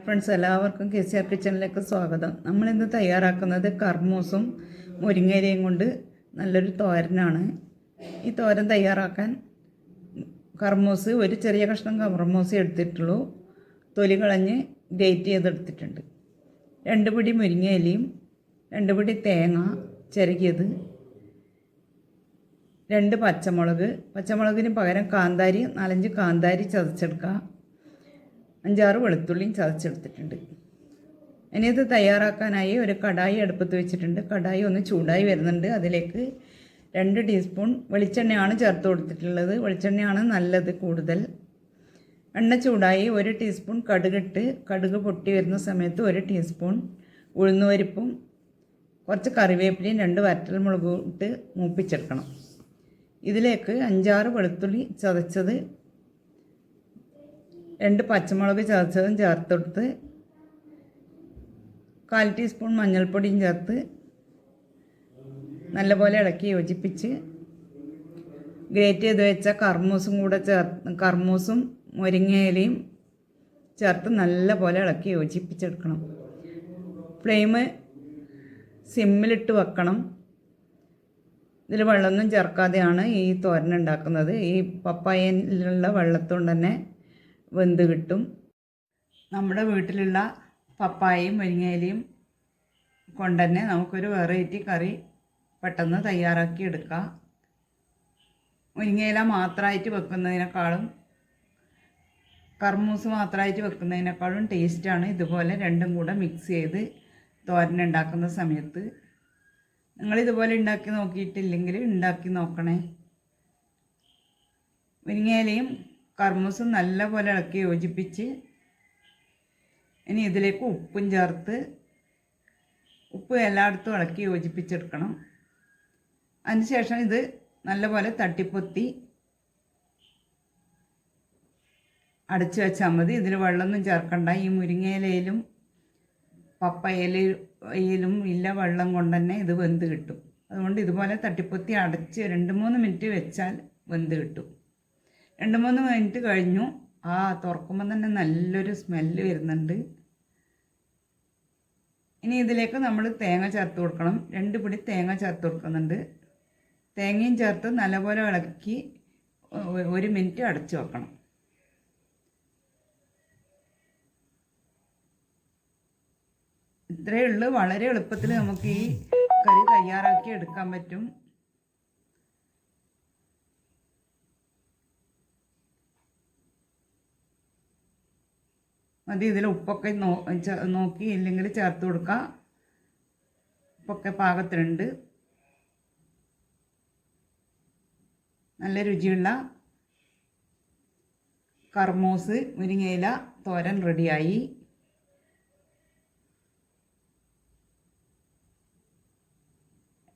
Friends, എല്ലാവർക്കും KCR കിച്ചണിലേക്ക് സ്വാഗതം. നമ്മളിന്ന് തയ്യാറാക്കുന്നത് കർമൂസും മുരിങ്ങയിലയും കൊണ്ട് നല്ലൊരു തോരനാണ്. ഈ തോരൻ തയ്യാറാക്കാൻ കർമൂസ് ഒരു ചെറിയ കഷ്ണം കർമൂസ് എടുത്തിട്ടുള്ളൂ. തൊലി കളഞ്ഞ് ഗ്രേറ്റ് ചെയ്തെടുത്തിട്ടുണ്ട്. 2 പിടി മുരിങ്ങയിലയും 2 പിടി തേങ്ങ ചിരകിയത്, 2 പച്ചമുളകിന് പകരം കാന്താരി 4-5 കാന്താരി ചതച്ചെടുക്കുക, 5-6 വെളുത്തുള്ളിയും ചതച്ചെടുത്തിട്ടുണ്ട്. ഇനി ഇത് തയ്യാറാക്കാനായി ഒരു കടായി അടുപ്പത്ത് വെച്ചിട്ടുണ്ട്. കടായി ഒന്ന് ചൂടായി വരുന്നുണ്ട്. അതിലേക്ക് 2 ടീസ്പൂൺ വെളിച്ചെണ്ണയാണ് ചേർത്ത് കൊടുത്തിട്ടുള്ളത്. വെളിച്ചെണ്ണയാണ് നല്ലത് കൂടുതൽ. എണ്ണ ചൂടായി 1 ടീസ്പൂൺ കടുകിട്ട്, കടുക് പൊട്ടി വരുന്ന സമയത്ത് 1 ടീസ്പൂൺ ഉഴുന്നുപരിപ്പും കുറച്ച് കറിവേപ്പിലയും 2 വറ്റൽമുളകും ഇട്ട് മൂപ്പിച്ചെടുക്കണം. ഇതിലേക്ക് 5-6 വെളുത്തുള്ളി ചതച്ചത്, 2 പച്ചമുളക് ചതച്ചതും ചേർത്തെടുത്ത്, 1/4 ടീസ്പൂൺ മഞ്ഞൾപ്പൊടിയും ചേർത്ത് നല്ലപോലെ ഇളക്കി യോജിപ്പിച്ച് ഗ്രേറ്റ് ചെയ്ത് വെച്ച കർമൂസും മുരിങ്ങയിലയും ചേർത്ത് നല്ലപോലെ ഇളക്കി യോജിപ്പിച്ചെടുക്കണം. ഫ്ലെയിം സിമ്മിലിട്ട് വെക്കണം. ഇതിൽ വെള്ളമൊന്നും ചേർക്കാതെയാണ് ഈ തോരൻ ഉണ്ടാക്കുന്നത്. ഈ പപ്പായയിലുള്ള വെള്ളത്തുകൊണ്ട് തന്നെ വെന്ത് കിട്ടും. നമ്മുടെ വീട്ടിലുള്ള പപ്പായയും മുരിങ്ങയിലയും കൊണ്ട് തന്നെ നമുക്കൊരു വെറൈറ്റി കറി പെട്ടെന്ന് തയ്യാറാക്കി എടുക്കാം. മുരിങ്ങയില മാത്രമായിട്ട് വെക്കുന്നതിനേക്കാളും കർമൂസ് മാത്രമായിട്ട് വെക്കുന്നതിനേക്കാളും ടേസ്റ്റാണ് ഇതുപോലെ രണ്ടും കൂടെ മിക്സ് ചെയ്ത് തോരൻ ഉണ്ടാക്കുന്ന സമയത്ത്. നിങ്ങളിതുപോലെ ഉണ്ടാക്കി നോക്കിയിട്ടില്ലെങ്കിൽ ഉണ്ടാക്കി നോക്കണേ. മുരിങ്ങയിലയും കർമൂസും നല്ലപോലെ ഇളക്കി യോജിപ്പിച്ച് ഇനി ഇതിലേക്ക് ഉപ്പും ചേർത്ത് ഉപ്പ് എല്ലായിടത്തും ഇളക്കി യോജിപ്പിച്ചെടുക്കണം. അതിനുശേഷം ഇത് നല്ലപോലെ തട്ടിപ്പൊത്തി അടച്ചു വെച്ചാൽ മതി. ഇതിൽ വെള്ളമൊന്നും ചേർക്കണ്ട. ഈ മുരിങ്ങയിലയിലും പപ്പയിലും ഇല്ല വെള്ളം കൊണ്ട് തന്നെ ഇത് വെന്ത് കിട്ടും. അതുകൊണ്ട് ഇതുപോലെ തട്ടിപ്പൊത്തി അടച്ച് 2-3 മിനിറ്റ് വെച്ചാൽ വെന്ത് കിട്ടും. 2-3 മിനിറ്റ് കഴിഞ്ഞു. തുറക്കുമ്പോൾ തന്നെ നല്ലൊരു സ്മെല്ല് വരുന്നുണ്ട്. ഇനി ഇതിലേക്ക് നമ്മൾ തേങ്ങ ചേർത്ത് കൊടുക്കണം. 2 പിടി തേങ്ങ ചേർത്ത് കൊടുക്കുന്നുണ്ട്. തേങ്ങയും ചേർത്ത് നല്ലപോലെ ഇളക്കി 1 മിനിറ്റ് അടച്ചു വെക്കണം. ഇത്രയേ ഉള്ളൂ. വളരെ എളുപ്പത്തിൽ നമുക്ക് ഈ കറി തയ്യാറാക്കി എടുക്കാൻ പറ്റും. മതി. ഇതിൽ ഉപ്പൊക്കെ നോക്കി ഇല്ലെങ്കിൽ ചേർത്ത് കൊടുക്കുക. ഉപ്പൊക്കെ പാകത്തിനുണ്ട്. നല്ല രുചിയുള്ള കർമൂസ് മുരിങ്ങയില തോരൻ റെഡിയായി.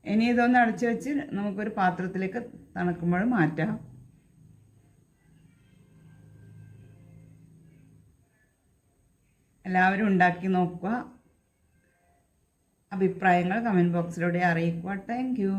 ഇനി ഇതൊന്ന് അടച്ചു വെച്ച് നമുക്കൊരു പാത്രത്തിലേക്ക് തണുക്കുമ്പോൾ മാറ്റാം. എല്ലാവരും ഉണ്ടാക്കി നോക്കുക. അഭിപ്രായങ്ങൾ കമൻറ്റ് ബോക്സിലൂടെ അറിയിക്കുക. Thank you.